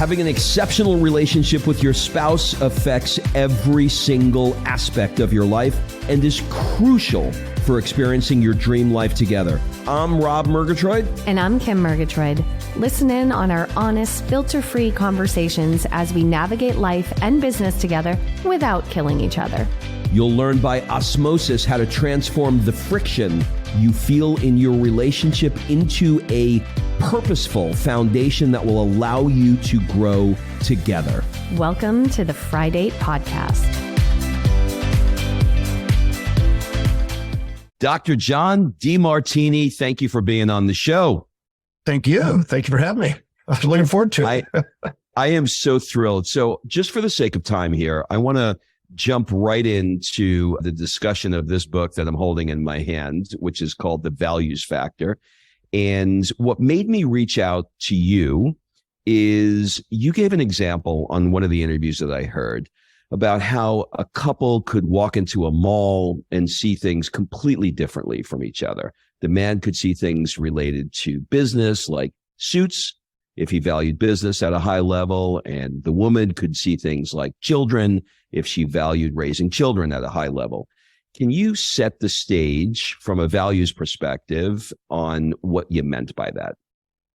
Having an exceptional relationship with your spouse affects every single aspect of your life and is crucial for experiencing your dream life together. I'm Rob Murgatroyd. And I'm Kim Murgatroyd. Listen in on our honest, filter-free conversations as we navigate life and business together without killing each other. You'll learn by osmosis how to transform the friction you feel in your relationship into a purposeful foundation that will allow you to grow together. Welcome to the Friday Podcast. Dr. John Demartini, thank you for being on the show. Thank you. Thank you for having me. I was looking forward to it. I am so thrilled. So just for the sake of time here, I want to jump right into the discussion of this book that I'm holding in my hand, which is called The Values Factor. And what made me reach out to you is you gave an example on one of the interviews that I heard about how a couple could walk into a mall and see things completely differently from each other. The man could see things related to business, like suits, if he valued business at a high level, and the woman could see things like children if she valued raising children at a high level. Can you set the stage from a values perspective on what you meant by that?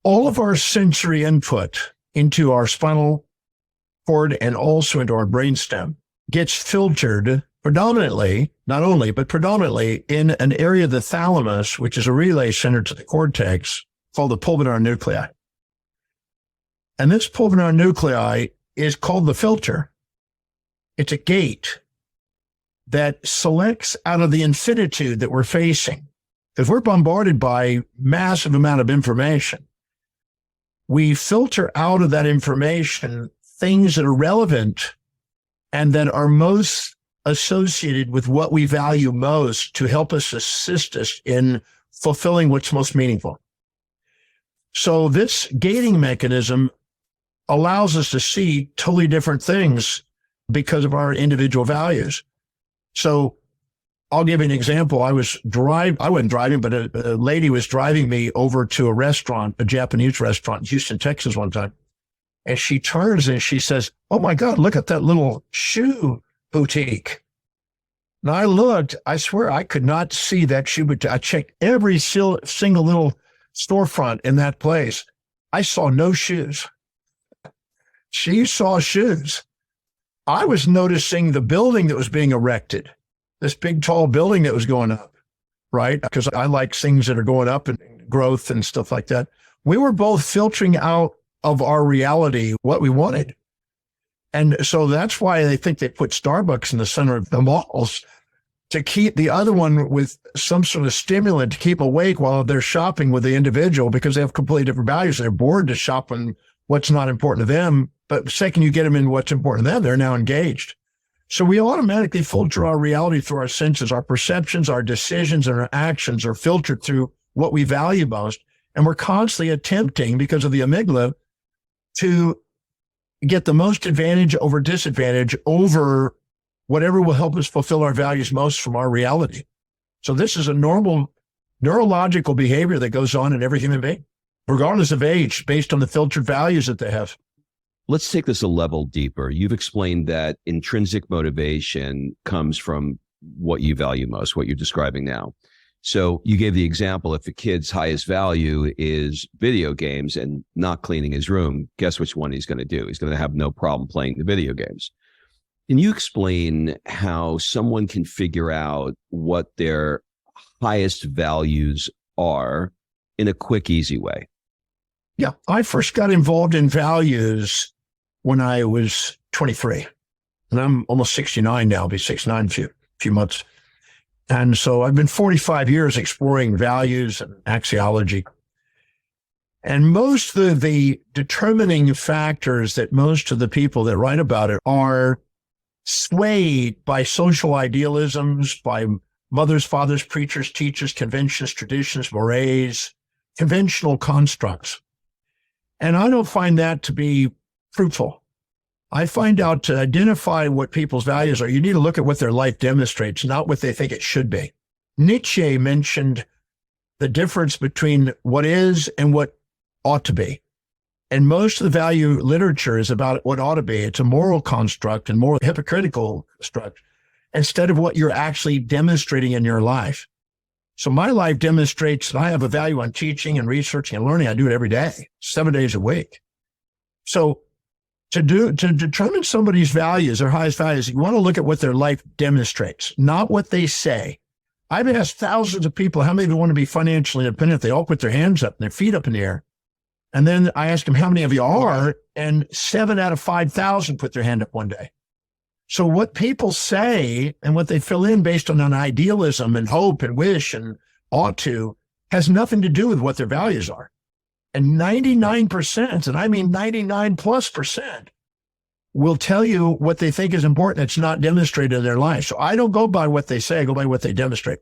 All of our sensory input into our spinal cord and also into our brainstem gets filtered predominantly, not only, but predominantly in an area of the thalamus, which is a relay center to the cortex, called the pulvinar nuclei. And this pulvinar nuclei is called the filter. It's a gate that selects out of the infinitude that we're facing. If we're bombarded by massive amount of information, we filter out of that information things that are relevant and that are most associated with what we value most to help us assist us in fulfilling what's most meaningful. So this gating mechanism allows us to see totally different things because of our individual values. So I'll give you an example. I wasn't driving, but a lady was driving me over to a restaurant, a Japanese restaurant in Houston, Texas one time. And she turns and she says, "Oh my God, look at that little shoe boutique." And I looked, I swear I could not see that shoe boutique. I checked every single little storefront in that place. I saw no shoes. She saw shoes. I was noticing the building that was being erected, this big, tall building that was going up, right? Because I like things that are going up and growth and stuff like that. We were both filtering out of our reality what we wanted. And so that's why they think they put Starbucks in the center of the malls to keep the other one with some sort of stimulant to keep awake while they're shopping with the individual, because they have completely different values. They're bored to shop on what's not important to them. But the second you get them in what's important to them, they're now engaged. So we automatically filter our reality through our senses. Our perceptions, our decisions, and our actions are filtered through what we value most. And we're constantly attempting, because of the amygdala, to get the most advantage over disadvantage over whatever will help us fulfill our values most from our reality. So this is a normal neurological behavior that goes on in every human being, regardless of age, based on the filtered values that they have. Let's take this a level deeper. You've explained that intrinsic motivation comes from what you value most, what you're describing now. So you gave the example, if a kid's highest value is video games and not cleaning his room, guess which one he's going to do? He's going to have no problem playing the video games. Can you explain how someone can figure out what their highest values are in a quick, easy way? Yeah, I first got involved in values when I was 23, and I'm almost 69 now. I'll be 69 in a few months. And so I've been 45 years exploring values and axiology. And most of the determining factors that most of the people that write about it are swayed by social idealisms, by mothers, fathers, preachers, teachers, conventions, traditions, mores, conventional constructs. And I don't find that to be fruitful. I find out to identify what people's values are, you need to look at what their life demonstrates, not what they think it should be. Nietzsche mentioned the difference between what is and what ought to be. And most of the value literature is about what ought to be. It's a moral construct and more hypocritical construct instead of what you're actually demonstrating in your life. So my life demonstrates that I have a value on teaching and researching and learning. I do it every day, 7 days a week. So to determine somebody's values, their highest values, you want to look at what their life demonstrates, not what they say. I've asked thousands of people how many of you want to be financially independent. They all put their hands up and their feet up in the air. And then I asked them how many of you are, and 7 out of 5,000 put their hand up one day. So what people say and what they fill in based on an idealism and hope and wish and ought to has nothing to do with what their values are. And 99%, and I mean 99+%, will tell you what they think is important that's not demonstrated in their life. So I don't go by what they say, I go by what they demonstrate.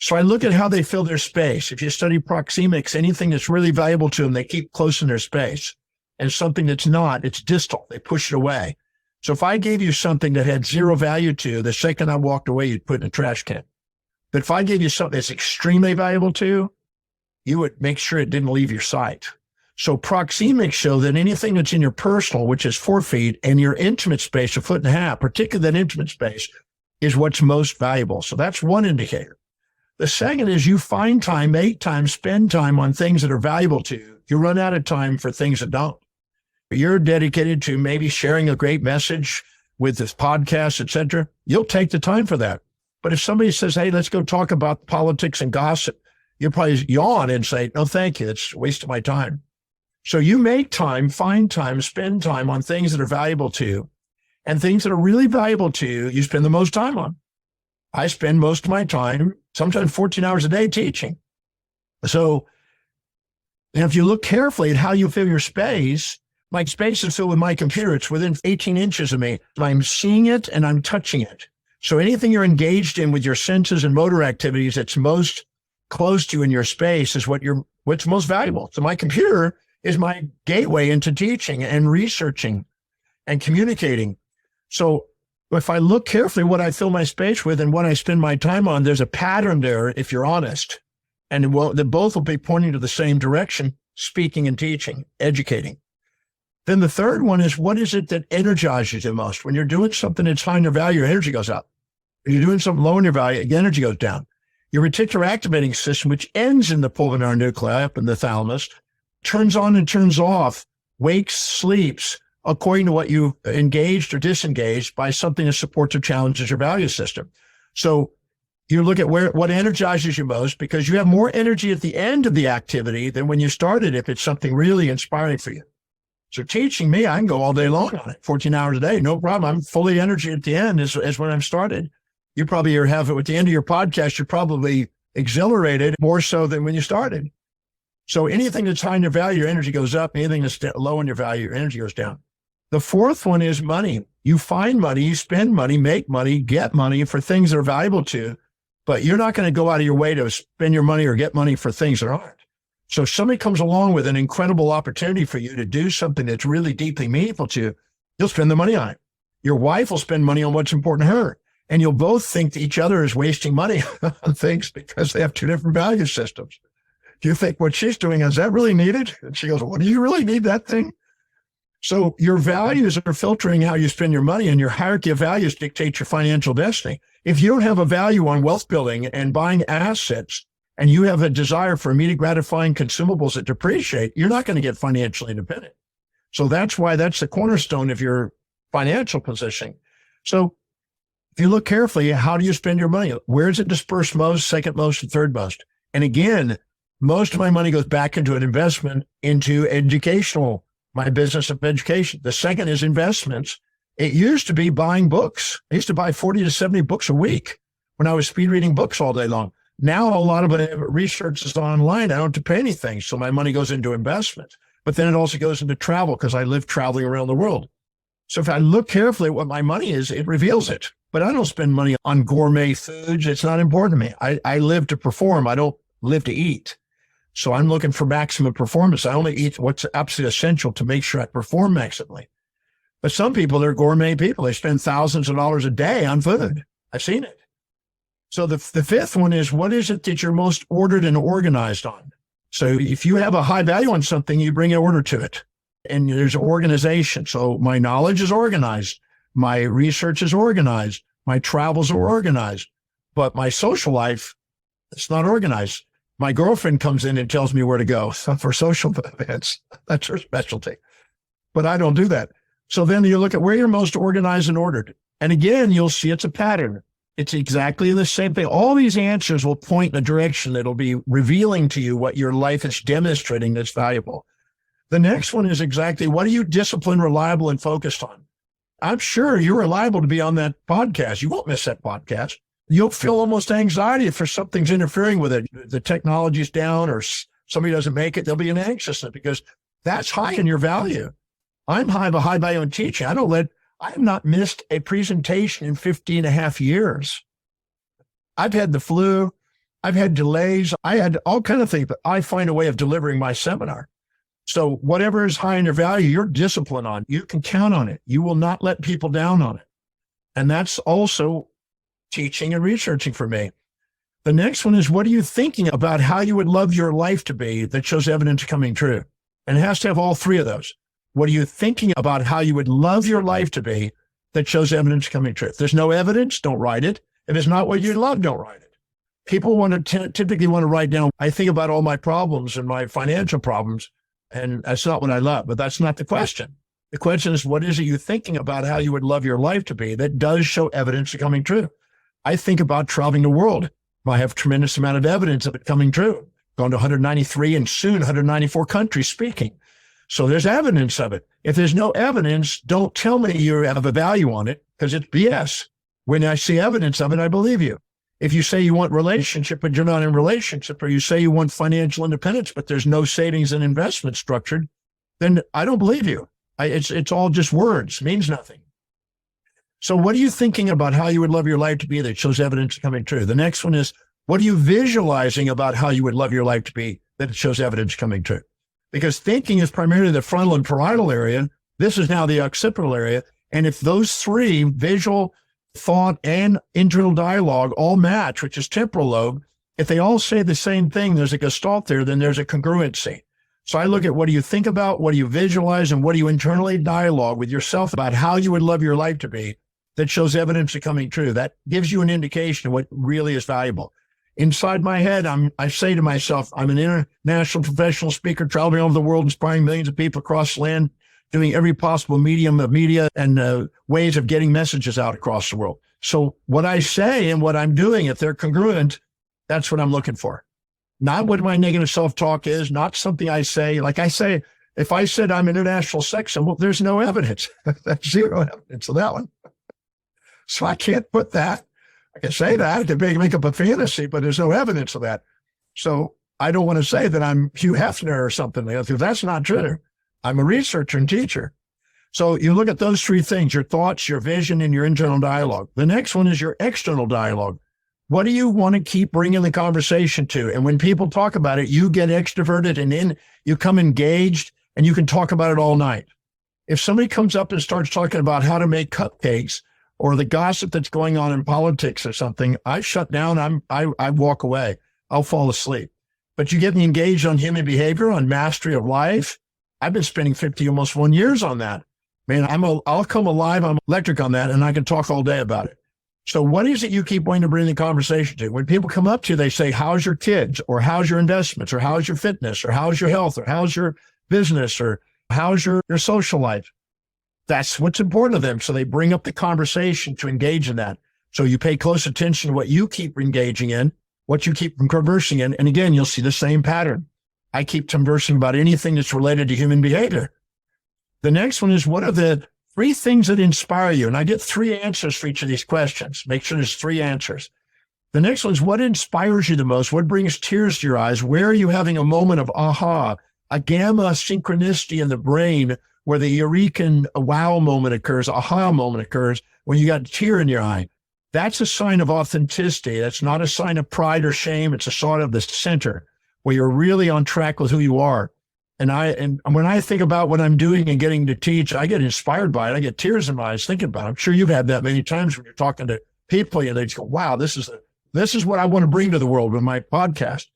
So I look at how they fill their space. If you study proxemics, anything that's really valuable to them, they keep close in their space. And something that's not, it's distal. They push it away. So if I gave you something that had zero value to you, the second I walked away, you'd put it in a trash can. But if I gave you something that's extremely valuable to you, you would make sure it didn't leave your sight. So proxemics show that anything that's in your personal, which is 4 feet, and your intimate space, 1.5 feet, particularly that intimate space, is what's most valuable. So that's one indicator. The second is you find time, make time, spend time on things that are valuable to you. You run out of time for things that don't. You're dedicated to maybe sharing a great message with this podcast, et cetera. You'll take the time for that. But if somebody says, hey, let's go talk about politics and gossip, you'll probably yawn and say, no, thank you. It's a waste of my time. So you make time, find time, spend time on things that are valuable to you, and things that are really valuable to you, you spend the most time on. I spend most of my time, sometimes 14 hours a day, teaching. So and if you look carefully at how you fill your space, my space is filled with my computer. It's within 18 inches of me. I'm seeing it and I'm touching it. So anything you're engaged in with your senses and motor activities that's most close to you in your space is what's most valuable. So my computer is my gateway into teaching and researching and communicating. So if I look carefully what I fill my space with and what I spend my time on, there's a pattern there if you're honest. And they both will be pointing to the same direction, speaking and teaching, educating. Then the third one is, what is it that energizes you most? When you're doing something that's high in your value, your energy goes up. If you're doing something low in your value, your energy goes down. Your reticular activating system, which ends in the pulvinar nuclei up in the thalamus, turns on and turns off, wakes, sleeps, according to what you engaged or disengaged by something that supports or challenges your value system. So you look at what energizes you most, because you have more energy at the end of the activity than when you started if it's something really inspiring for you. So teaching me, I can go all day long on it, 14 hours a day, no problem. I'm fully energy at the end as when I'm started. You probably have it at the end of your podcast, you're probably exhilarated more so than when you started. So anything that's high in your value, your energy goes up. Anything that's low in your value, your energy goes down. The fourth one is money. You find money, you spend money, make money, get money for things that are valuable to you, but you're not going to go out of your way to spend your money or get money for things that aren't. So if somebody comes along with an incredible opportunity for you to do something that's really deeply meaningful to you, you'll spend the money on it. Your wife will spend money on what's important to her. And you'll both think that each other is wasting money on things because they have two different value systems. You think what she's doing, is that really needed? And she goes, well, do you really need that thing? So your values are filtering how you spend your money, and your hierarchy of values dictates your financial destiny. If you don't have a value on wealth building and buying assets, and you have a desire for immediate gratifying consumables that depreciate, you're not going to get financially independent. So that's why that's the cornerstone of your financial positioning. So if you look carefully, how do you spend your money? Where is it dispersed most, second most, and third most? And again, most of my money goes back into an investment into educational, my business of education. The second is investments. It used to be buying books. I used to buy 40 to 70 books a week when I was speed reading books all day long. Now, a lot of it research is online. I don't have to pay anything. So my money goes into investments, but then it also goes into travel because I live traveling around the world. So if I look carefully at what my money is, it reveals it. But I don't spend money on gourmet foods. It's not important to me. I live to perform. I don't live to eat. So I'm looking for maximum performance. I only eat what's absolutely essential to make sure I perform maximally. But some people, they're gourmet people. They spend thousands of dollars a day on food. I've seen it. So the fifth one is, what is it that you're most ordered and organized on? So if you have a high value on something, you bring an order to it. and there's organization. So my knowledge is organized. My research is organized. My travels are organized. But my social life, it's not organized. My girlfriend comes in and tells me where to go for social events. That's her specialty. But I don't do that. So then you look at where you're most organized and ordered. And again, you'll see it's a pattern. It's exactly the same thing. All these answers will point in a direction that'll be revealing to you what your life is demonstrating that's valuable. The next one is exactly what are you disciplined, reliable, and focused on? I'm sure you're reliable to be on that podcast. You won't miss that podcast. You'll feel almost anxiety if something's interfering with it. The technology's down or somebody doesn't make it. There'll be an anxiousness because that's high in your value. I'm a high value in teaching. I have not missed a presentation in 15 and a half years. I've had the flu. I've had delays. I had all kinds of things, but I find a way of delivering my seminar. So whatever is high in your value, you're disciplined on. You can count on it. You will not let people down on it. And that's also teaching and researching for me. The next one is, what are you thinking about how you would love your life to be that shows evidence coming true? And it has to have all three of those. What are you thinking about how you would love your life to be that shows evidence coming true? If there's no evidence, don't write it. If it's not what you love, don't write it. People typically want to write down, I think about all my problems and my financial problems, and that's not what I love, but that's not the question. The question is, what is it you thinking about how you would love your life to be that does show evidence of coming true? I think about traveling the world. I have a tremendous amount of evidence of it coming true. Gone to 193 and soon 194 countries speaking. So there's evidence of it. If there's no evidence, don't tell me you have a value on it because it's BS. When I see evidence of it, I believe you. If you say you want relationship, but you're not in relationship, or you say you want financial independence, but there's no savings and investment structured, then I don't believe you. It's all just words, means nothing. So what are you thinking about how you would love your life to be that shows evidence coming true? The next one is, what are you visualizing about how you would love your life to be that shows evidence coming true? Because thinking is primarily the frontal and parietal area. This is now the occipital area. And if those three, visual, thought, and internal dialogue, all match, which is temporal lobe, if they all say the same thing, there's a gestalt there, then there's a congruency. So I look at what do you think about, what do you visualize, and what do you internally dialogue with yourself about how you would love your life to be that shows evidence of coming true. That gives you an indication of what really is valuable. Inside my head, I say to myself, I'm an international professional speaker traveling all over the world, inspiring millions of people across the land, doing every possible medium of media and ways of getting messages out across the world. So what I say and what I'm doing, if they're congruent, that's what I'm looking for. Not what my negative self-talk is, not something I say. Like I say, if I said I'm an international sex symbol, there's no evidence. That's zero evidence of that one. So I can't put that. I can say that, I can make up a fantasy, but there's no evidence of that. So I don't want to say that I'm Hugh Hefner or something like that, because that's not true. I'm a researcher and teacher. So you look at those three things, your thoughts, your vision, and your internal dialogue. The next one is your external dialogue. What do you want to keep bringing the conversation to? And when people talk about it, you get extroverted and then you come engaged and you can talk about it all night. If somebody comes up and starts talking about how to make cupcakes or the gossip that's going on in politics or something, I shut down. I walk away. I'll fall asleep. But you get me engaged on human behavior, on mastery of life. I've been spending 51 years on that. Man, I'll come alive. I'm electric on that, and I can talk all day about it. So what is it you keep wanting to bring the conversation to? When people come up to you, they say, how's your kids? Or how's your investments? Or how's your fitness? Or how's your health? Or how's your business? Or how's your social life? That's what's important to them. So they bring up the conversation to engage in that. So you pay close attention to what you keep engaging in, what you keep conversing in. And again, you'll see the same pattern. I keep conversing about anything that's related to human behavior. The next one is, what are the 3 things that inspire you? And I get 3 answers for each of these questions. Make sure there's 3 answers. The next one is, what inspires you the most? What brings tears to your eyes? Where are you having a moment of aha, a gamma synchronicity in the brain where the eureka wow moment occurs, aha moment occurs when you got a tear in your eye? That's a sign of authenticity. That's not a sign of pride or shame. It's a sign of the center where you're really on track with who you are. And when I think about what I'm doing and getting to teach, I get inspired by it. I get tears in my eyes thinking about it. I'm sure you've had that many times when you're talking to people and they just go, wow, this is what I want to bring to the world with my podcast.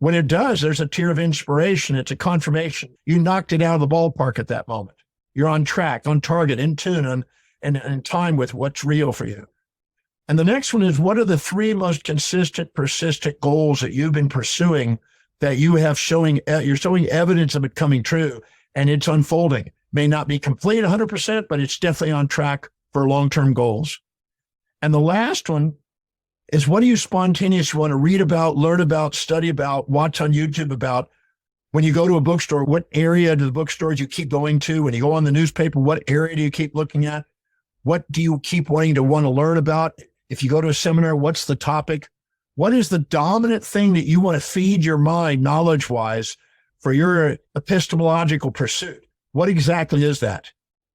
when it does, there's a tear of inspiration. It's a confirmation. You knocked it out of the ballpark at that moment. You're on track, on target, in tune, and in time with what's real for you. And the next one is, what are the 3 most consistent, persistent goals that you've been pursuing that you have you're showing evidence of it coming true, and it's unfolding? May not be complete 100%, but it's definitely on track for long-term goals. And the last one is, what do you spontaneously want to read about, learn about, study about, watch on YouTube about? When you go to a bookstore, what area do the bookstores you keep going to? When you go on the newspaper, what area do you keep looking at? What do you keep wanting to want to learn about? If you go to a seminar, what's the topic? What is the dominant thing that you want to feed your mind knowledge-wise for your epistemological pursuit? What exactly is that?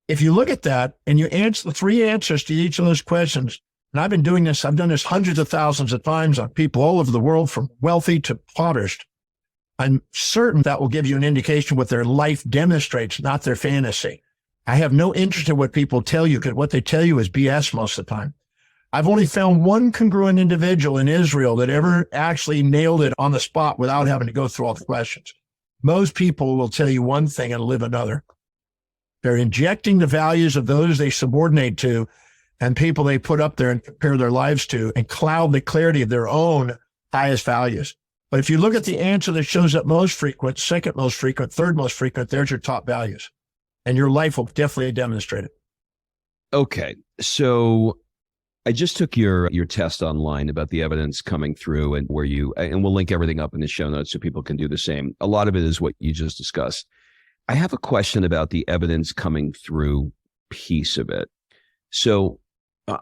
If you look at that and you answer the 3 answers to each of those questions, and I've done this hundreds of thousands of times on people all over the world, from wealthy to impoverished, I'm certain that will give you an indication what their life demonstrates, not their fantasy. I have no interest in what people tell you, because what they tell you is BS most of the time. I've only found one congruent individual in Israel that ever actually nailed it on the spot without having to go through all the questions. Most people will tell you one thing and live another. They're injecting the values of those they subordinate to and people they put up there and compare their lives to, and cloud the clarity of their own highest values. But if you look at the answer that shows up most frequent, second most frequent, third most frequent, there's your top values. And your life will definitely demonstrate it. Okay. So I just took your test online about the evidence coming through, and and we'll link everything up in the show notes so people can do the same. A lot of it is what you just discussed. I have a question about the evidence coming through piece of it. So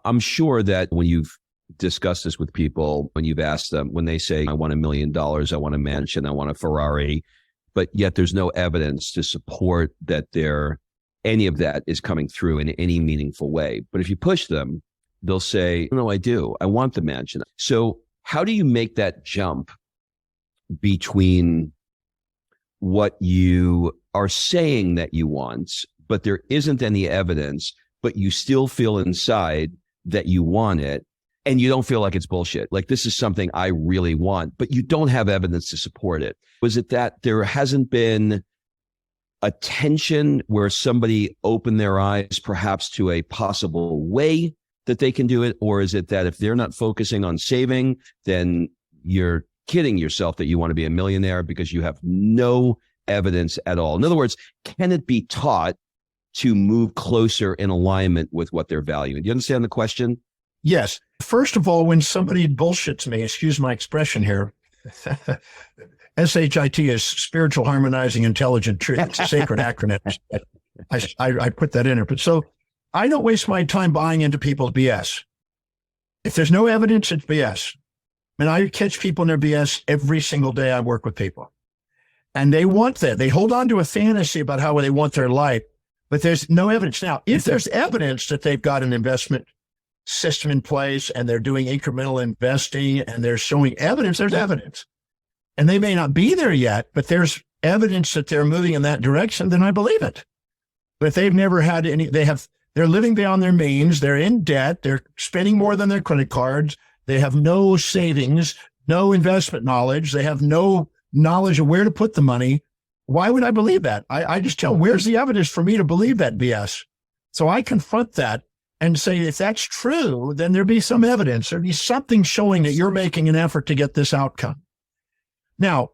I'm sure that when you've discussed this with people, when you've asked them, when they say, I want $1 million, I want a mansion, I want a Ferrari, but yet there's no evidence to support that any of that is coming through in any meaningful way. But if you push them, they'll say, no, I do. I want the mansion. So how do you make that jump between what you are saying that you want, but there isn't any evidence, but you still feel inside that you want it, and you don't feel like it's bullshit? Like, this is something I really want, but you don't have evidence to support it. Was it that there hasn't been a tension where somebody opened their eyes perhaps to a possible way that they can do it? Or is it that if they're not focusing on saving, then you're kidding yourself that you want to be a millionaire because you have no evidence at all? In other words, can it be taught to move closer in alignment with what they're valuing? Do you understand the question? Yes. First of all, when somebody bullshits me, excuse my expression here, SHIT is Spiritual Harmonizing Intelligent Truth. It's a sacred acronym. I put that in there. But so I don't waste my time buying into people's BS. If there's no evidence, it's BS. And I catch people in their BS every single day I work with people. And they want that. They hold on to a fantasy about how they want their life, but there's no evidence. Now, if there's evidence that they've got an investment system in place and they're doing incremental investing and they're showing evidence, there's evidence. And they may not be there yet, but there's evidence that they're moving in that direction, then I believe it. But if they've never had they're living beyond their means, they're in debt, they're spending more than their credit cards, they have no savings, no investment knowledge, they have no knowledge of where to put the money, why would I believe that? I just tell them, where's the evidence for me to believe that BS? So I confront that and say, if that's true, then there'd be some evidence. There'd be something showing that you're making an effort to get this outcome. Now,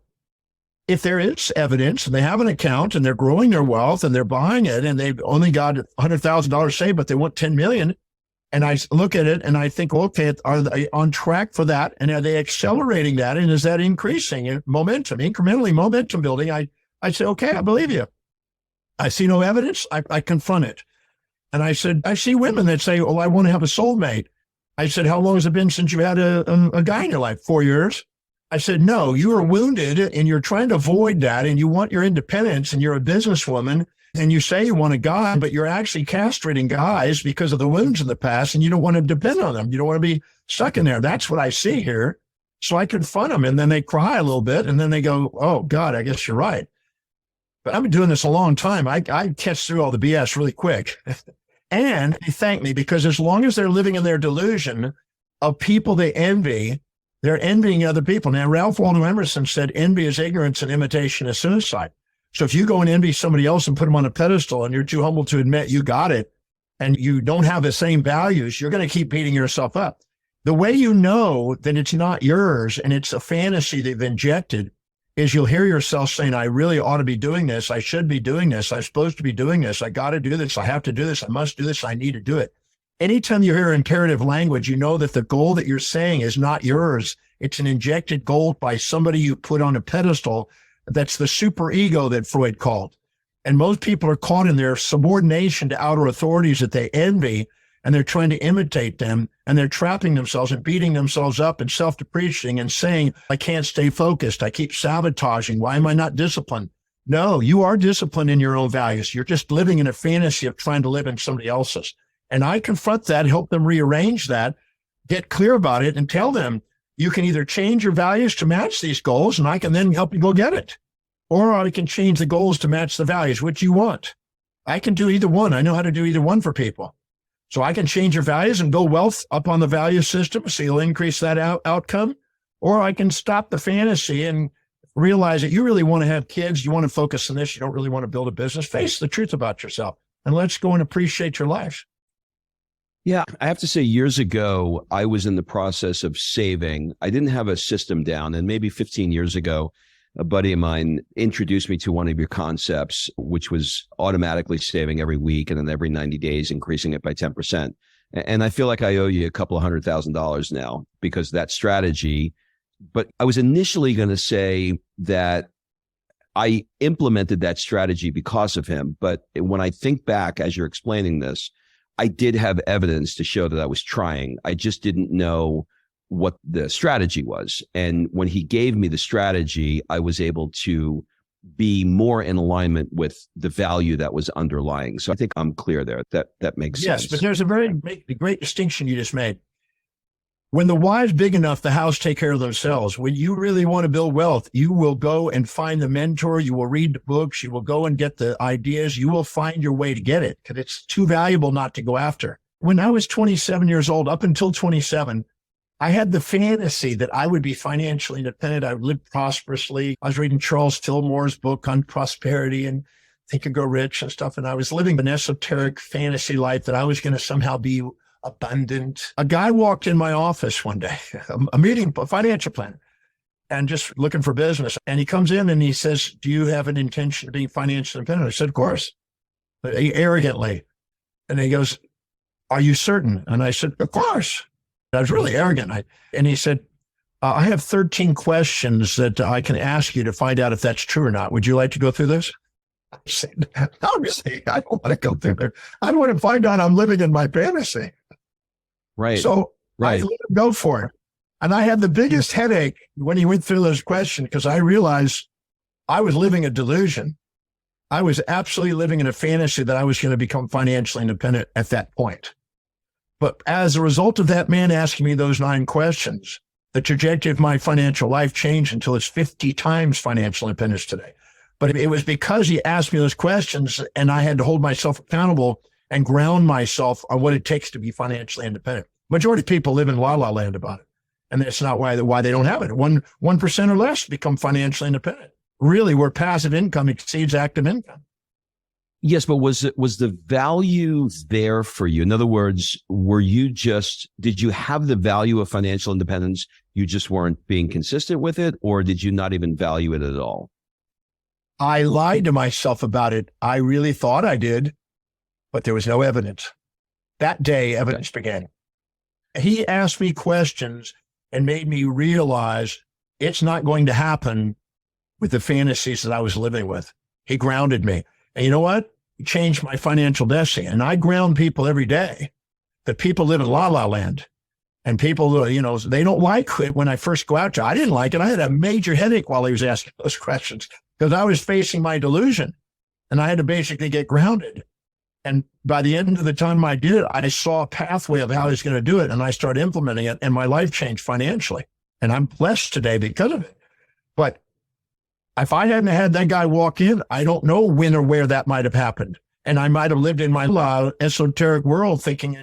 if there is evidence and they have an account and they're growing their wealth and they're buying it and they've only got $100,000 saved, but they want 10 million. And I look at it and I think, okay, are they on track for that? And are they accelerating that? And is that increasing in momentum, incrementally momentum building? I say, okay, I believe you. I see no evidence. I confront it. And I said, I see women that say, oh, I want to have a soulmate. I said, how long has it been since you had a guy in your life? 4 years. I said, no, you are wounded and you're trying to avoid that and you want your independence and you're a businesswoman and you say you want a guy, but you're actually castrating guys because of the wounds in the past and you don't want to depend on them. You don't want to be stuck in there. That's what I see here. So I confront them and then they cry a little bit and then they go, oh God, I guess you're right. But I've been doing this a long time. I catch through all the BS really quick. And they thank me because as long as they're living in their delusion of people they envy They're envying other people. Now, Ralph Waldo Emerson said, envy is ignorance and imitation is suicide. So if you go and envy somebody else and put them on a pedestal and you're too humble to admit you got it and you don't have the same values, you're going to keep beating yourself up. The way you know that it's not yours and it's a fantasy they've injected is you'll hear yourself saying, I really ought to be doing this. I should be doing this. I'm supposed to be doing this. I got to do this. I have to do this. I must do this. I need to do it. Anytime you hear imperative language, you know that the goal that you're saying is not yours. It's an injected goal by somebody you put on a pedestal. That's the super ego that Freud called. And most people are caught in their subordination to outer authorities that they envy, and they're trying to imitate them, and they're trapping themselves and beating themselves up and self-depreciating and saying, I can't stay focused. I keep sabotaging. Why am I not disciplined? No, you are disciplined in your own values. You're just living in a fantasy of trying to live in somebody else's. And I confront that, help them rearrange that, get clear about it, and tell them you can either change your values to match these goals, and I can then help you go get it. Or I can change the goals to match the values, which you want. I can do either one. I know how to do either one for people. So I can change your values and build wealth up on the value system, so you'll increase that outcome. Or I can stop the fantasy and realize that you really want to have kids. You want to focus on this. You don't really want to build a business. Face the truth about yourself and let's go and appreciate your life. Yeah, I have to say years ago, I was in the process of saving. I didn't have a system down. And maybe 15 years ago, a buddy of mine introduced me to one of your concepts, which was automatically saving every week and then every 90 days, increasing it by 10%. And I feel like I owe you a couple of $100,000 now because of that strategy. But I was initially going to say that I implemented that strategy because of him. But when I think back, as you're explaining this, I did have evidence to show that I was trying. I just didn't know what the strategy was. And when he gave me the strategy, I was able to be more in alignment with the value that was underlying. So I think I'm clear there. That makes sense. Yes, but there's a very great distinction you just made. When the why is big enough, the hows take care of themselves. When you really want to build wealth, you will go and find the mentor. You will read the books. You will go and get the ideas. You will find your way to get it because it's too valuable not to go after. When I was 27 years old, up until 27, I had the fantasy that I would be financially independent. I would live prosperously. I was reading Charles Fillmore's book on prosperity and Think and Grow Rich and stuff. And I was living an esoteric fantasy life that I was going to somehow be abundant. A guy walked in my office one day, a meeting, a financial planner, and just looking for business. And he comes in and he says, do you have an intention of being financially independent? I said, of course, arrogantly. And he goes, are you certain? And I said, of course. I was really arrogant. And he said, I have 13 questions that I can ask you to find out if that's true or not. Would you like to go through this? I said, obviously, I don't want to go through there. I want to find out I'm living in my fantasy. Right. So I let him go for it. And I had the biggest headache when he went through those questions because I realized I was living a delusion. I was absolutely living in a fantasy that I was going to become financially independent at that point. But as a result of that man asking me those 9 questions, the trajectory of my financial life changed until it's 50 times financial independence today. But it was because he asked me those questions and I had to hold myself accountable and ground myself on what it takes to be financially independent. Majority of people live in la-la land about it. And that's not why they don't have it. 1% or less become financially independent. Really, where passive income exceeds active income. Yes, but was the value there for you? In other words, did you have the value of financial independence? You just weren't being consistent with it, or did you not even value it at all? I lied to myself about it. I really thought I did, but there was no evidence. That day, evidence began. He asked me questions and made me realize it's not going to happen with the fantasies that I was living with. He grounded me. And you know what? He changed my financial destiny. And I ground people every day that people live in la-la land. And people, they don't like it when I first go out to. I didn't like it. I had a major headache while he was asking those questions because I was facing my delusion and I had to basically get grounded. And by the end of the time I did it, I saw a pathway of how I was going to do it. And I started implementing it and my life changed financially. And I'm blessed today because of it. But if I hadn't had that guy walk in, I don't know when or where that might have happened. And I might have lived in my esoteric world thinking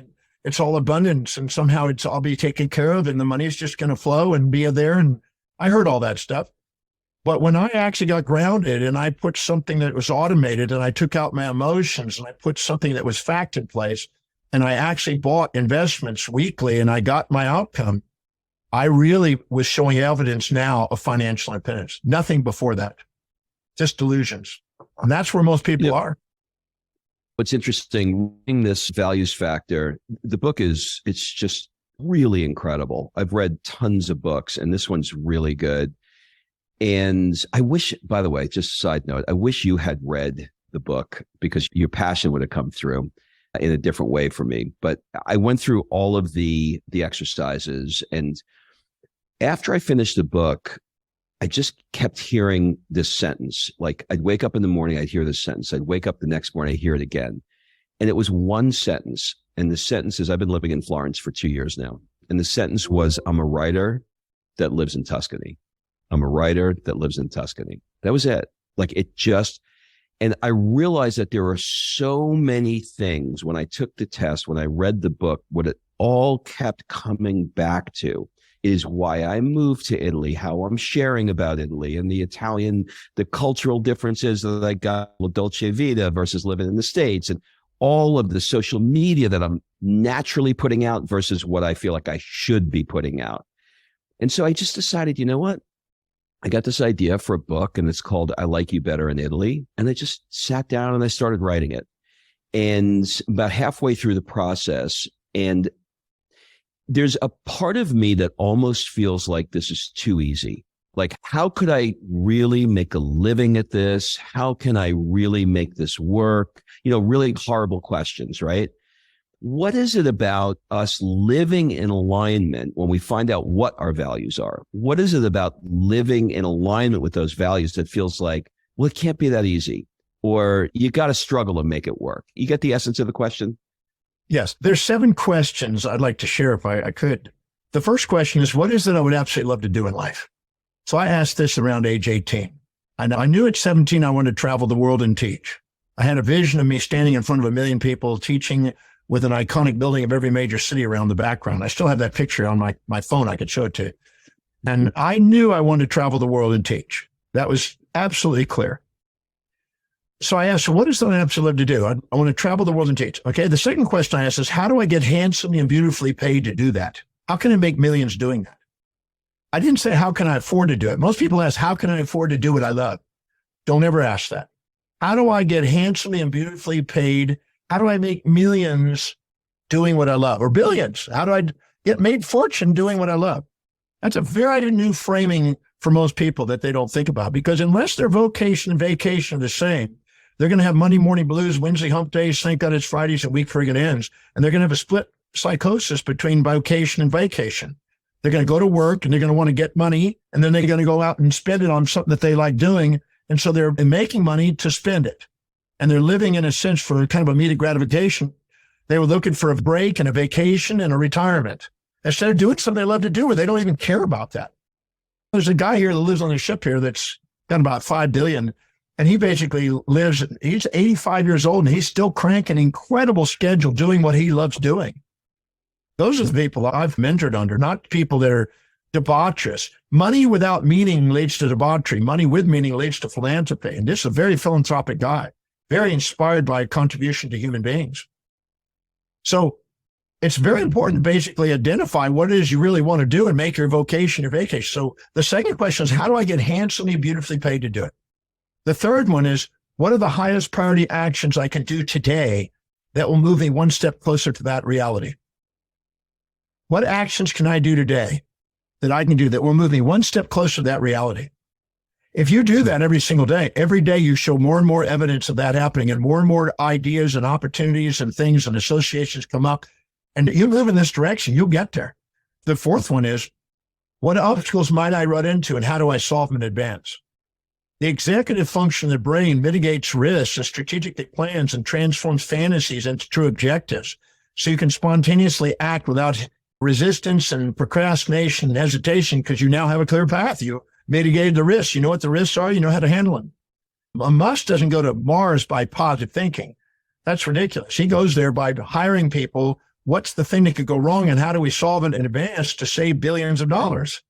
it's all abundance and somehow it's all be taken care of and the money is just going to flow and be there. And I heard all that stuff. But when I actually got grounded and I put something that was automated and I took out my emotions and I put something that was fact in place and I actually bought investments weekly and I got my outcome, I really was showing evidence now of financial independence. Nothing before that, just delusions. And that's where most people are. What's interesting, reading this values factor, the book it's just really incredible. I've read tons of books and this one's really good. And I wish, by the way, just a side note, I wish you had read the book because your passion would have come through in a different way for me. But I went through all of the exercises. And after I finished the book, I just kept hearing this sentence. Like I'd wake up in the morning, I'd hear this sentence. I'd wake up the next morning, I'd hear it again. And it was one sentence. And the sentence is, I've been living in Florence for 2 years now. And the sentence was, I'm a writer that lives in Tuscany. I'm a writer that lives in Tuscany. That was it. Like it just, and I realized that there are so many things when I took the test, when I read the book, what it all kept coming back to is why I moved to Italy, how I'm sharing about Italy and the cultural differences that I got with Dolce Vita versus living in the States and all of the social media that I'm naturally putting out versus what I feel like I should be putting out. And so I just decided, you know what? I got this idea for a book and it's called I Like You Better in Italy. And I just sat down and I started writing it. And about halfway through the process, and there's a part of me that almost feels like this is too easy. Like, how could I really make a living at this? How can I really make this work? Really horrible questions, right? What is it about us living in alignment when we find out what our values are? What is it about living in alignment with those values that feels like, well, it can't be that easy, or you got to struggle to make it work? You get the essence of the question? Yes. There's 7 questions I'd like to share if I could. The first question is, what is it I would absolutely love to do in life? So I asked this around age 18. I knew at 17 I wanted to travel the world and teach. I had a vision of me standing in front of 1 million people teaching with an iconic building of every major city around the background. I still have that picture on my phone. I could show it to you. And I knew I wanted to travel the world and teach. That was absolutely clear. So I asked, what is that I absolutely love to do? I want to travel the world and teach. Okay. The second question I asked is, how do I get handsomely and beautifully paid to do that? How can I make millions doing that? I didn't say, how can I afford to do it? Most people ask, how can I afford to do what I love? Don't ever ask that. How do I get handsomely and beautifully paid? How do I make millions doing what I love, or billions? How do I get made fortune doing what I love? That's a very new framing for most people that they don't think about, because unless their vocation and vacation are the same, they're going to have Monday morning blues, Wednesday hump days, thank God it's Fridays, and week friggin' ends. And they're going to have a split psychosis between vocation and vacation. They're going to go to work and they're going to want to get money, and then they're going to go out and spend it on something that they like doing. And so they're making money to spend it. And they're living in a sense for kind of immediate gratification. They were looking for a break and a vacation and a retirement instead of doing something they love to do where they don't even care about that. There's a guy here that lives on a ship here that's got about 5 billion. And he basically he's 85 years old and he's still cranking an incredible schedule doing what he loves doing. Those are the people I've mentored under, not people that are debaucherous. Money without meaning leads to debauchery. Money with meaning leads to philanthropy. And this is a very philanthropic guy, very inspired by contribution to human beings. So it's very important to basically identify what it is you really want to do and make your vocation your vacation. So the second question is, how do I get handsomely, beautifully paid to do it? The third one is, what are the highest priority actions I can do today that will move me one step closer to that reality? What actions can I do today that I can do that will move me one step closer to that reality? If you do that every single day, every day you show more and more evidence of that happening, and more ideas and opportunities and things and associations come up, and you move in this direction, you'll get there. The fourth one is, what obstacles might I run into and how do I solve them in advance? The executive function of the brain mitigates risks and strategically plans and transforms fantasies into true objectives. So you can spontaneously act without resistance and procrastination and hesitation, because you now have a clear path. You mitigated the risks. You know what the risks are. You know how to handle them. A Musk doesn't go to Mars by positive thinking. That's ridiculous. He goes there by hiring people what's the thing that could go wrong and how do we solve it in advance to save billions of dollars?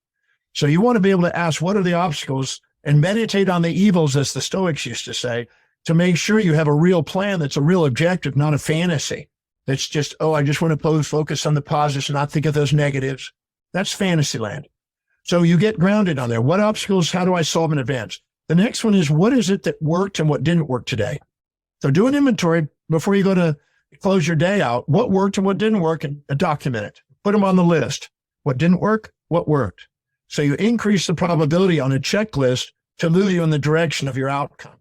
So you want to be able to ask, what are the obstacles, and meditate on the evils, as the Stoics used to say, to make sure you have a real plan that's a real objective, not a fantasy. That's just, I just want to focus on the positives and not think of those negatives. That's fantasy land. So you get grounded on there. What obstacles, how do I solve in advance? The next one is, what is it that worked and what didn't work today? So do an inventory before you go to close your day out. What worked and what didn't work, and document it. Put them on the list. What didn't work, what worked. So you increase the probability on a checklist to move you in the direction of your outcome.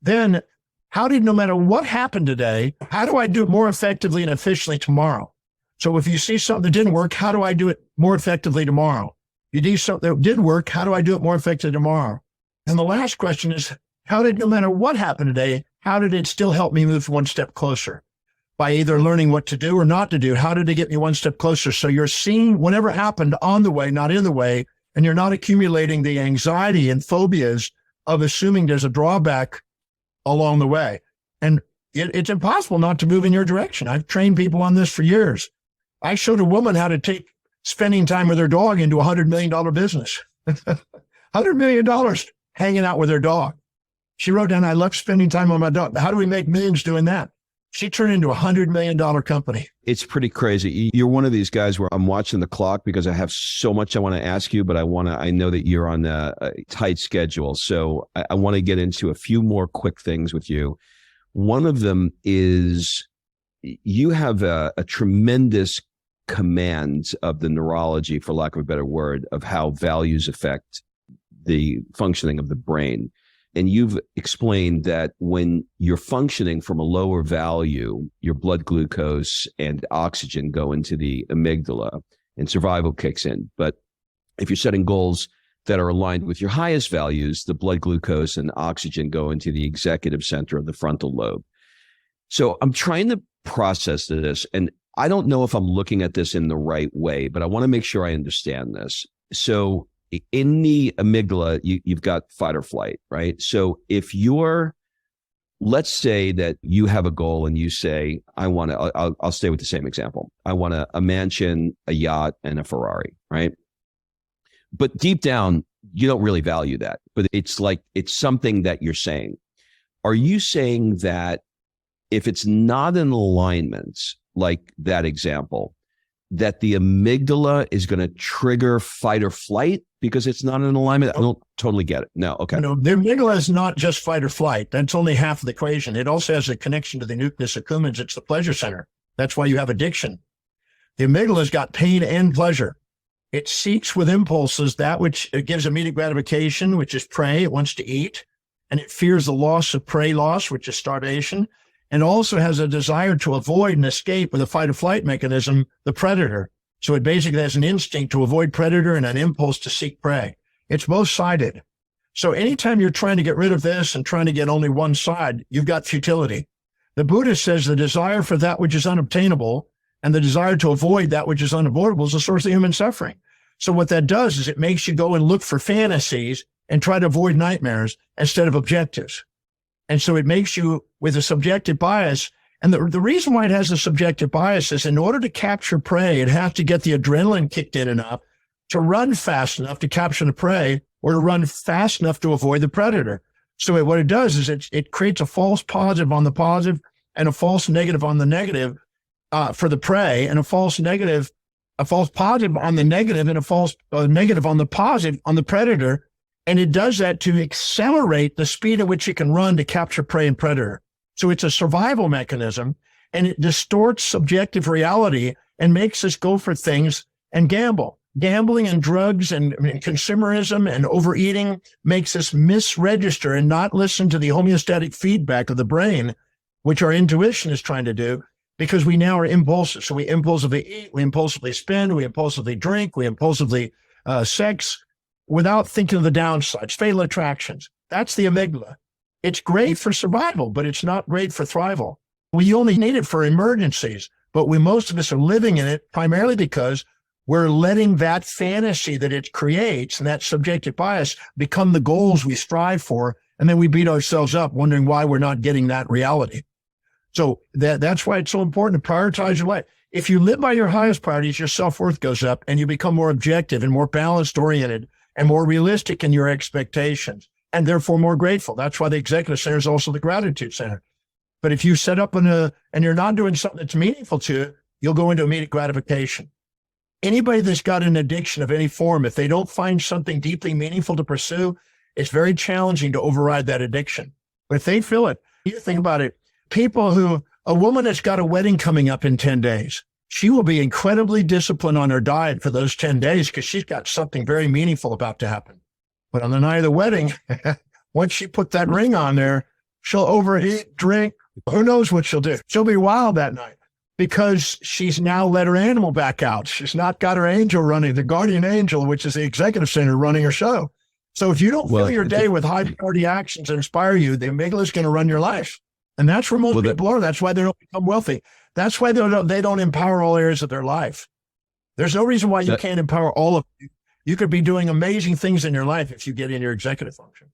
Then, no matter what happened today, how do I do it more effectively and efficiently tomorrow? So if you see something that didn't work, how do I do it more effectively tomorrow? You do something that did work, how do I do it more effectively tomorrow? And the last question is, no matter what happened today, how did it still help me move one step closer? By either learning what to do or not to do, how did it get me one step closer? So you're seeing whatever happened on the way, not in the way, and you're not accumulating the anxiety and phobias of assuming there's a drawback along the way. And it's impossible not to move in your direction. I've trained people on this for years. I showed a woman how to take spending time with her dog into a $100 million business. $100 million hanging out with her dog. She wrote down, I love spending time with my dog. How do we make millions doing that? She turned into a $100 million company. It's pretty crazy. You're one of these guys where I'm watching the clock because I have so much I want to ask you, but I know that you're on a tight schedule. So I want to get into a few more quick things with you. One of them is you have a tremendous command of the neurology, for lack of a better word, of how values affect the functioning of the brain. And you've explained that when you're functioning from a lower value, your blood glucose and oxygen go into the amygdala and survival kicks in. But if you're setting goals that are aligned with your highest values, the blood glucose and oxygen go into the executive center of the frontal lobe. So I'm trying to process this, and I don't know if I'm looking at this in the right way, but I want to make sure I understand this. So in the amygdala, you've got fight or flight, right? So if let's say that you have a goal and you say, I'll stay with the same example. I want a mansion, a yacht, and a Ferrari, right? But deep down, you don't really value that, but it's something that you're saying. Are you saying that if it's not in alignment, like that example, that the amygdala is going to trigger fight or flight because it's not in alignment? I don't totally get it. No, okay. No, the amygdala is not just fight or flight. That's only half of the equation. It also has a connection to the nucleus accumbens. It's the pleasure center. That's why you have addiction. The amygdala's got pain and pleasure. It seeks with impulses that which it gives immediate gratification, which is prey. It wants to eat. And it fears the loss of prey loss, which is starvation. And also has a desire to avoid and escape with a fight or flight mechanism, the predator. So it basically has an instinct to avoid predator and an impulse to seek prey. It's both sided. So anytime you're trying to get rid of this and trying to get only one side, you've got futility. The Buddha says the desire for that which is unobtainable and the desire to avoid that which is unavoidable is the source of human suffering. So what that does is it makes you go and look for fantasies and try to avoid nightmares instead of objectives. And so it makes you with a subjective bias. And the reason why it has a subjective bias is in order to capture prey, it has to get the adrenaline kicked in enough to run fast enough to capture the prey or to run fast enough to avoid the predator. So what it does is it creates a false positive on the positive and a false negative on the negative for the prey, and a false positive on the negative and a false negative on the positive on the predator. And it does that to accelerate the speed at which it can run to capture prey and predator. So it's a survival mechanism, and it distorts subjective reality and makes us go for things and gamble. Gambling and drugs and consumerism and overeating makes us misregister and not listen to the homeostatic feedback of the brain, which our intuition is trying to do, because we now are impulsive. So we impulsively eat, we impulsively spend, we impulsively drink, we impulsively sex, without thinking of the downsides, fatal attractions. That's the amygdala. It's great for survival, but it's not great for thrival. We only need it for emergencies, but most of us are living in it primarily because we're letting that fantasy that it creates and that subjective bias become the goals we strive for, and then we beat ourselves up wondering why we're not getting that reality. So that's why it's so important to prioritize your life. if you live by your highest priorities, your self-worth goes up and you become more objective and more balanced oriented and more realistic in your expectations and therefore more grateful. That's why the executive center is also the gratitude center. But if you set up and you're not doing something that's meaningful to you, you'll go into immediate gratification. Anybody that's got an addiction of any form, if they don't find something deeply meaningful to pursue, it's very challenging to override that addiction. But if they feel it, you think about it, a woman that's got a wedding coming up in 10 days, she will be incredibly disciplined on her diet for those 10 days because she's got something very meaningful about to happen. But on the night of the wedding, once she put that ring on there, she'll overeat, drink, who knows what she'll do. She'll be wild that night because she's now let her animal back out. She's not got her angel running, the guardian angel, which is the executive center running her show. So if you don't fill your day with high priority actions that inspire you, the amygdala is going to run your life. And that's where most people are. That's why they don't become wealthy. That's why they don't empower all areas of their life. There's no reason why you can't empower all of you. You could be doing amazing things in your life if you get in your executive function.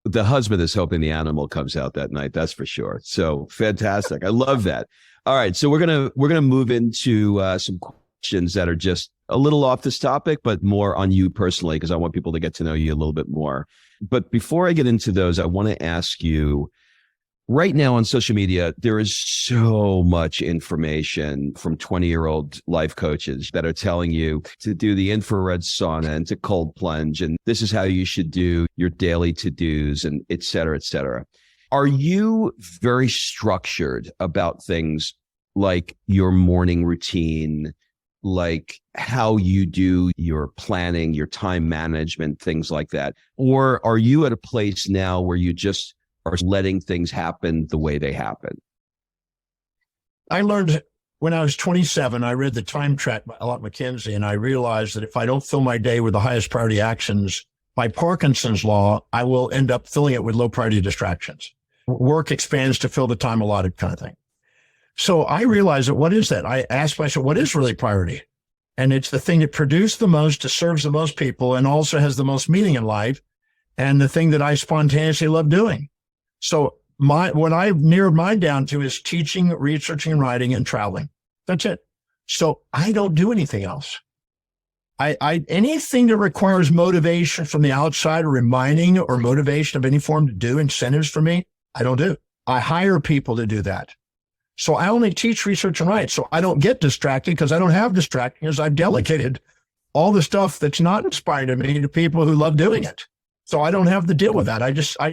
The husband is hoping the animal comes out that night. That's for sure. So fantastic. I love that. All right. So we're gonna move into some questions that are just a little off this topic, but more on you personally, because I want people to get to know you a little bit more. But before I get into those, I want to ask you, right now on social media, there is so much information from 20-year-old life coaches that are telling you to do the infrared sauna and to cold plunge. And this is how you should do your daily to-dos and et cetera, et cetera. Are you very structured about things like your morning routine, like how you do your planning, your time management, things like that? Or are you at a place now where you just are letting things happen the way they happen? I learned when I was 27, I read the Time Track by Ellen McKenzie, and I realized that if I don't fill my day with the highest priority actions, by Parkinson's law, I will end up filling it with low priority distractions. Work expands to fill the time allotted kind of thing. So I realized that what is that? I asked myself, what is really priority? And it's the thing that produced the most, that serves the most people, and also has the most meaning in life, and the thing that I spontaneously love doing. So what I've narrowed mine down to is teaching, researching, and writing, and traveling. That's it. So I don't do anything else. Anything that requires motivation from the outside, or reminding or motivation of any form to do, incentives for me, I don't do. I hire people to do that. So I only teach, research, and write. So I don't get distracted because I don't have distracting, as I've delegated all the stuff that's not inspiring to me to people who love doing it. So I don't have to deal with that.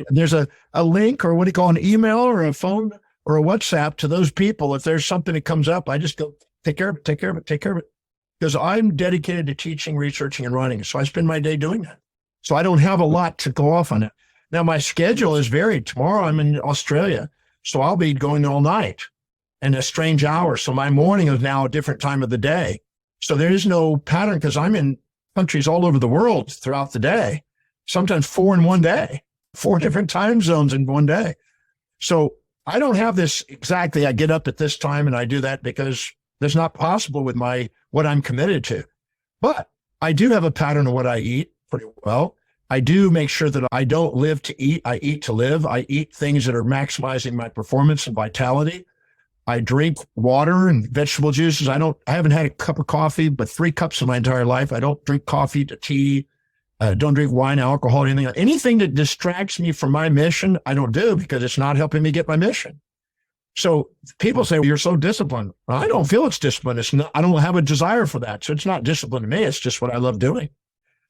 There's a link, or what do you call an email or a phone or a WhatsApp to those people. If there's something that comes up, I just go, take care of it. Because I'm dedicated to teaching, researching, and writing. So I spend my day doing that. So I don't have a lot to go off on it. Now my schedule is varied. Tomorrow I'm in Australia, so I'll be going all night and a strange hour. So my morning is now a different time of the day. So there is no pattern because I'm in countries all over the world throughout the day. Sometimes 4 in one day, 4 different time zones in one day. So I don't have this exactly. I get up at this time and I do that because that's not possible with what I'm committed to. But I do have a pattern of what I eat pretty well. I do make sure that I don't live to eat. I eat to live. I eat things that are maximizing my performance and vitality. I drink water and vegetable juices. I haven't had a cup of coffee, but 3 cups in my entire life. I don't drink coffee to tea. Don't drink wine, alcohol, anything that distracts me from my mission, I don't do because it's not helping me get my mission. So people say, well, you're so disciplined. Well, I don't feel it's discipline. It's not, I don't have a desire for that. So it's not discipline to me. It's just what I love doing.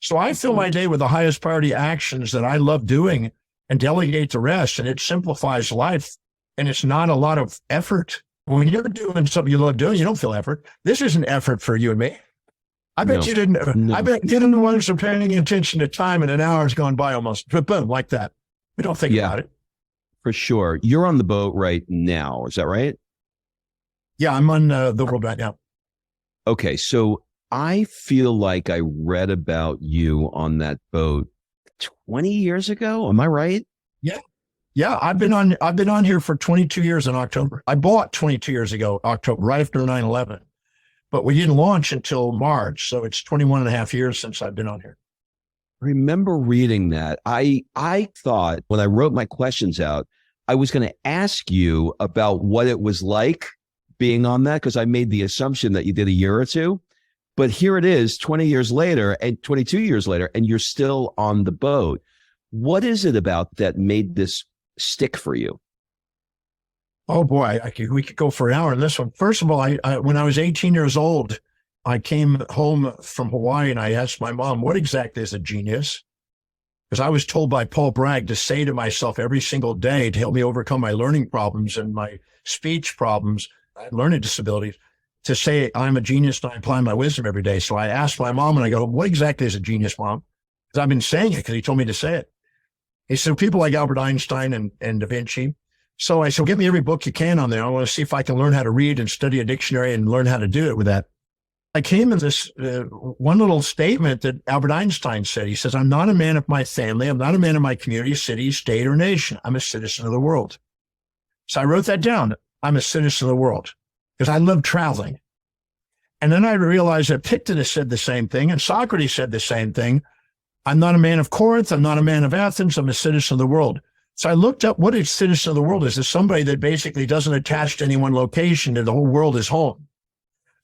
So I fill my day with the highest priority actions that I love doing and delegate the rest. And it simplifies life. And it's not a lot of effort. When you're doing something you love doing, you don't feel effort. This isn't effort for you and me. I bet you didn't. No. I bet you didn't want to paying attention to time, and an hour's gone by almost. Boom, like that. We don't think about it. For sure. You're on the boat right now. Is that right? Yeah, I'm on the world right now. Okay, so I feel like I read about you on that boat 20 years ago. Am I right? Yeah. Yeah, I've been on here for 22 years in October. I bought 22 years ago, October, right after 9/11. But we didn't launch until March. So it's 21 and a half years since I've been on here. I remember reading that. I thought when I wrote my questions out, I was going to ask you about what it was like being on that because I made the assumption that you did a year or two. But here it is 20 years later and 22 years later, and you're still on the boat. What is it about that made this stick for you? Oh boy, we could go for an hour on this one. First of all, when I was 18 years old, I came home from Hawaii and I asked my mom, what exactly is a genius? Because I was told by Paul Bragg to say to myself every single day to help me overcome my learning problems and my speech problems, learning disabilities, to say I'm a genius and I apply my wisdom every day. So I asked my mom and I go, what exactly is a genius, Mom? Because I've been saying it because he told me to say it. He said, people like Albert Einstein and Da Vinci. So I said, get me every book you can on there. I want to see if I can learn how to read and study a dictionary and learn how to do it with that. I came in this one little statement that Albert Einstein said. He says, I'm not a man of my family. I'm not a man of my community, city, state, or nation. I'm a citizen of the world. So I wrote that down. I'm a citizen of the world because I love traveling. And then I realized that Epictetus said the same thing and Socrates said the same thing. I'm not a man of Corinth. I'm not a man of Athens. I'm a citizen of the world. So I looked up what a citizen of the world is. It's somebody that basically doesn't attach to any one location and the whole world is home.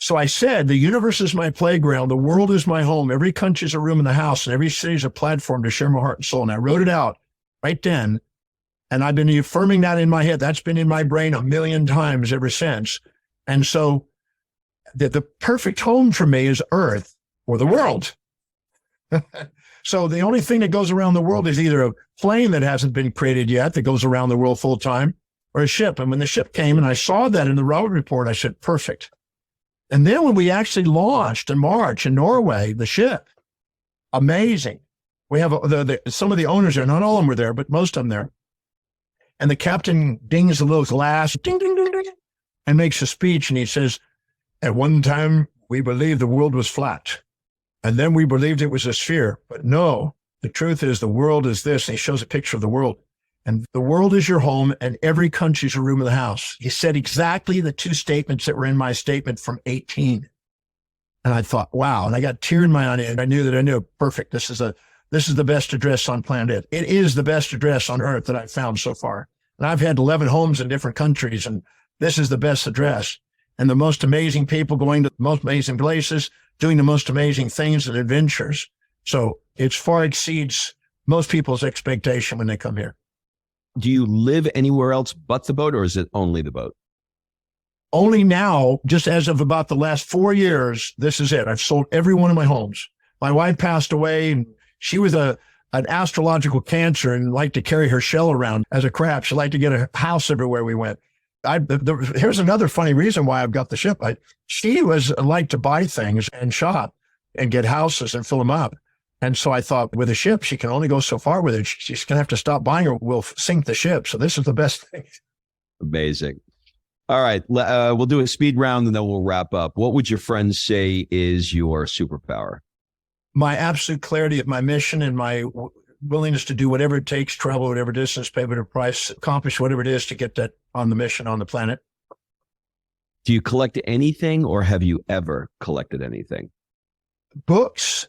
So I said, the universe is my playground. The world is my home. Every country is a room in the house and every city is a platform to share my heart and soul. And I wrote it out right then. And I've been affirming that in my head. That's been in my brain 1,000,000 times ever since. And so the perfect home for me is Earth or the world. So the only thing that goes around the world is either a plane that hasn't been created yet that goes around the world full time or a ship. And when the ship came and I saw that in the route report, I said, perfect. And then when we actually launched in March in Norway, the ship, amazing. We have some of the owners there, not all of them were there, but most of them there. And the captain dings a little glass, ding, ding, ding, ding, and makes a speech. And he says, at one time, we believed the world was flat. And then we believed it was a sphere. But no, the truth is the world is this. And he shows a picture of the world. And the world is your home and every country is a room of the house. He said exactly the two statements that were in my statement from 18. And I thought, wow. And I got a tear in my eye and I knew perfect. This is the best address on planet Earth. It is the best address on Earth that I've found so far. And I've had 11 homes in different countries and this is the best address. And the most amazing people going to the most amazing places, doing the most amazing things and adventures. So it far exceeds most people's expectation when they come here. Do you live anywhere else but the boat, or is it only the boat? Only now, just as of about the last 4 years, this is it. I've sold every one of my homes. My wife passed away, and she was an astrological cancer and liked to carry her shell around as a crap. She liked to get a house everywhere we went. Here's another funny reason why I've got the ship. She was like to buy things and shop and get houses and fill them up. And so I thought with a ship, she can only go so far with it. She's going to have to stop buying or we'll sink the ship. So this is the best thing. Amazing. All right. We'll do a speed round and then we'll wrap up. What would your friends say is your superpower? My absolute clarity of my mission and my willingness to do whatever it takes, travel whatever distance, pay whatever price, accomplish whatever it is to get that on the mission on the planet. Do you collect anything or have you ever collected anything? Books.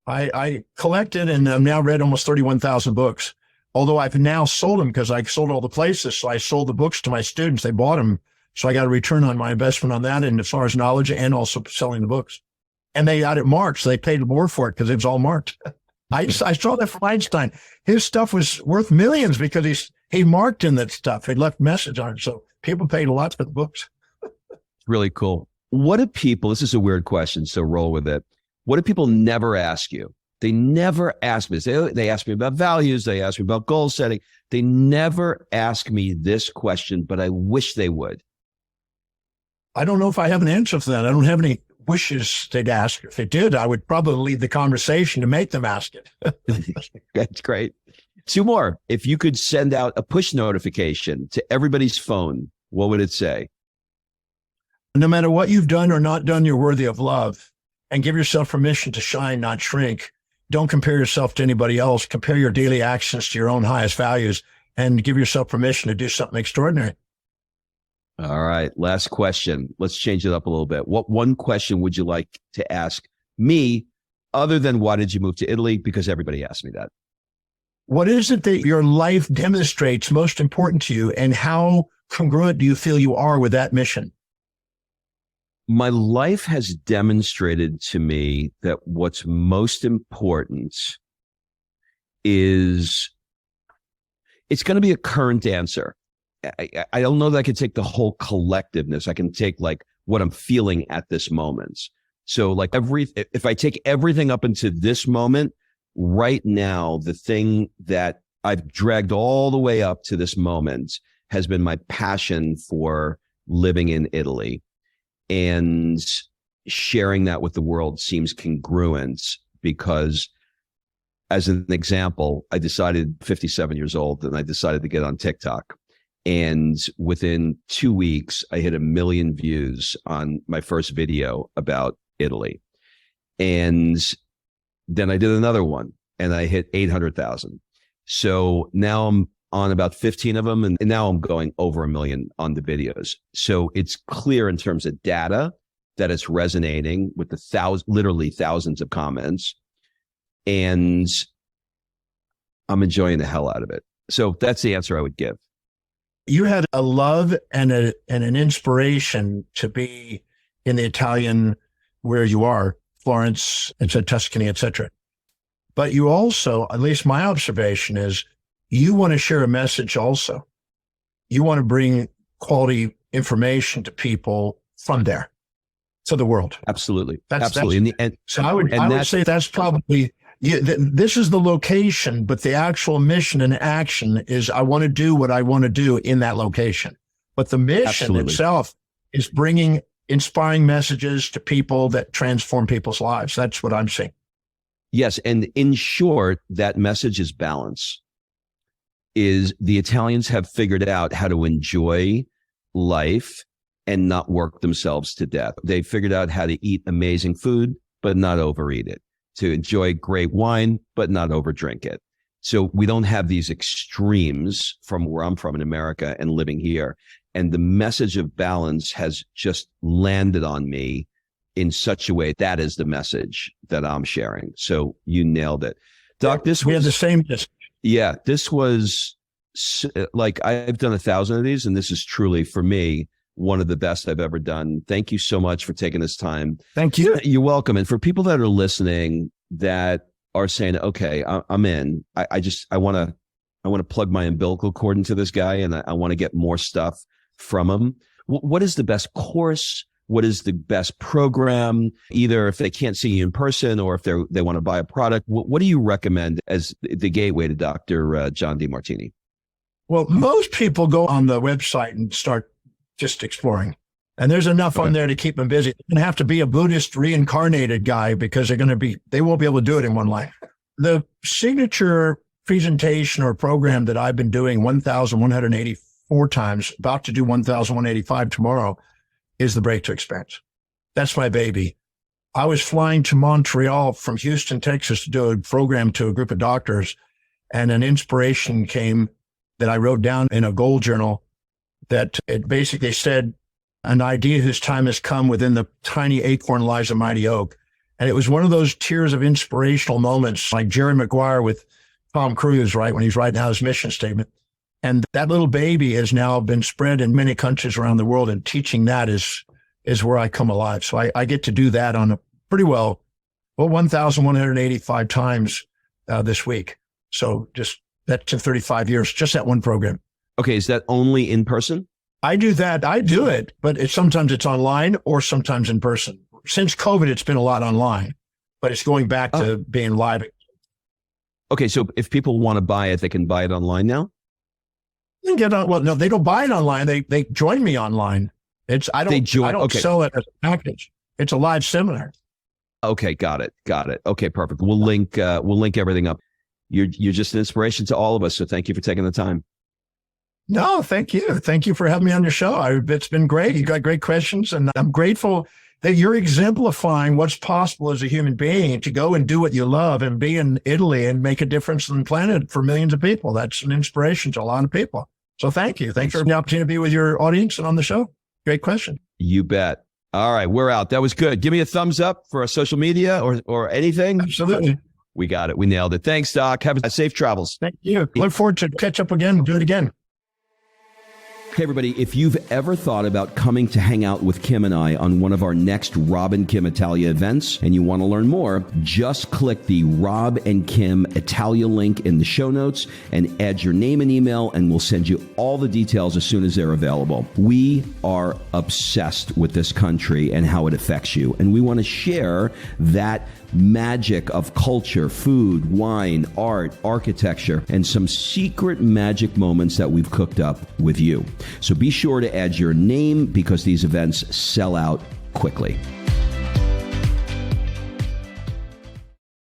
I collected and I've now read almost 31,000 books, although I've now sold them because I sold all the places. So I sold the books to my students. They bought them. So I got a return on my investment on that. And as far as knowledge and also selling the books, and they got it marked. So they paid more for it because it was all marked. I saw that from Einstein. His stuff was worth millions because he marked in that stuff. He left message on it. So people paid a lot for the books. Really cool. What do people, this is a weird question, so roll with it. What do people never ask you? They never ask me. They ask me about values. They ask me about goal setting. They never ask me this question, but I wish they would. I don't know if I have an answer for that. I don't have any wishes they'd ask. If they did, I would probably lead the conversation to make them ask it. That's great. Two more. If you could send out a push notification to everybody's phone, what would it say? No matter what you've done or not done, you're worthy of love. And give yourself permission to shine, not shrink. Don't compare yourself to anybody else. Compare your daily actions to your own highest values and give yourself permission to do something extraordinary. All right. Last question. Let's change it up a little bit. What one question would you like to ask me other than why did you move to Italy? Because everybody asked me that. What is it that your life demonstrates most important to you and how congruent do you feel you are with that mission? My life has demonstrated to me that what's most important is it's going to be a current answer. I don't know that I can take the whole collectiveness. I can take like what I'm feeling at this moment. So like if I take everything up into this moment, right now, the thing that I've dragged all the way up to this moment has been my passion for living in Italy. And sharing that with the world seems congruent because, as an example, I decided 57 years old and I decided to get on TikTok. And within 2 weeks, I hit 1 million views on my first video about Italy. And then I did another one and I hit 800,000. So now I'm on about 15 of them. And now I'm going over 1 million on the videos. So it's clear in terms of data that it's resonating with the literally thousands of comments. And I'm enjoying the hell out of it. So that's the answer I would give. You had a love and an inspiration to be in the Italian where you are, Florence, Tuscany, etc. But you also, at least my observation is, you want to share a message also. You want to bring quality information to people from there to the world. Absolutely. Absolutely. So I would say that's probably, this is the location, but the actual mission and action is I want to do what I want to do in that location. But the mission itself is bringing inspiring messages to people that transform people's lives. That's what I'm saying. Yes. And in short, that message is balance. Is the Italians have figured out how to enjoy life and not work themselves to death. They figured out how to eat amazing food, but not overeat it, to enjoy great wine, but not overdrink it. So we don't have these extremes from where I'm from in America and living here. And the message of balance has just landed on me in such a way that is the message that I'm sharing. So you nailed it. Doc, we had the same message. Yeah, this was like, I've done 1,000 of these, and this is truly, for me, one of the best I've ever done. Thank you so much for taking this time. Thank you. You're welcome. And for people that are listening that are saying, okay, I'm in, I want to plug my umbilical cord into this guy, and I want to get more stuff from him. What is the best course? What is the best program? Either if they can't see you in person or if they want to buy a product, what do you recommend as the gateway to Dr. John Demartini? Well, most people go on the website and start just exploring. And there's enough on there to keep them busy. You're going to have to be a Buddhist reincarnated guy because they won't be able to do it in one life. The signature presentation or program that I've been doing 1,184 times, about to do 1,185 tomorrow, is the Breakthrough Experience. That's my baby. I was flying to Montreal from Houston, Texas to do a program to a group of doctors, and an inspiration came that I wrote down in a goal journal that it basically said, an idea whose time has come, within the tiny acorn lies a mighty oak. And it was one of those tears of inspirational moments, like Jerry Maguire with Tom Cruise, right, when he's writing out his mission statement. And that little baby has now been spread in many countries around the world, and teaching that is where I come alive. So I get to do that on a pretty well 1,185 times this week. So just that's in 35 years, just that one program. Okay. Is that only in person? I do that. I do it, but sometimes it's online or sometimes in person. Since COVID, it's been a lot online, but it's going back to being live. Okay. So if people want to buy it, they can buy it online now? No, they don't buy it online. They join me online. I don't sell it as a package. It's a live seminar. Okay, got it. Okay, perfect. We'll link everything up. You're just an inspiration to all of us. So thank you for taking the time. No, thank you. Thank you for having me on your show. It's been great. You got great questions, and I'm grateful that you're exemplifying what's possible as a human being to go and do what you love and be in Italy and make a difference on the planet for millions of people. That's an inspiration to a lot of people. So thank you. Thanks for the opportunity to be with your audience and on the show. Great question. You bet. All right, we're out. That was good. Give me a thumbs up for our social media or anything. Absolutely. We got it. We nailed it. Thanks, Doc. Have a safe travels. Thank you. Look forward to catch up again and do it again. Hey, everybody, if you've ever thought about coming to hang out with Kim and I on one of our next Rob and Kim Italia events and you want to learn more, just click the Rob and Kim Italia link in the show notes and add your name and email, and we'll send you all the details as soon as they're available. We are obsessed with this country and how it affects you, and we want to share that magic of culture, food, wine, art, architecture, and some secret magic moments that we've cooked up with you. So be sure to add your name because these events sell out quickly.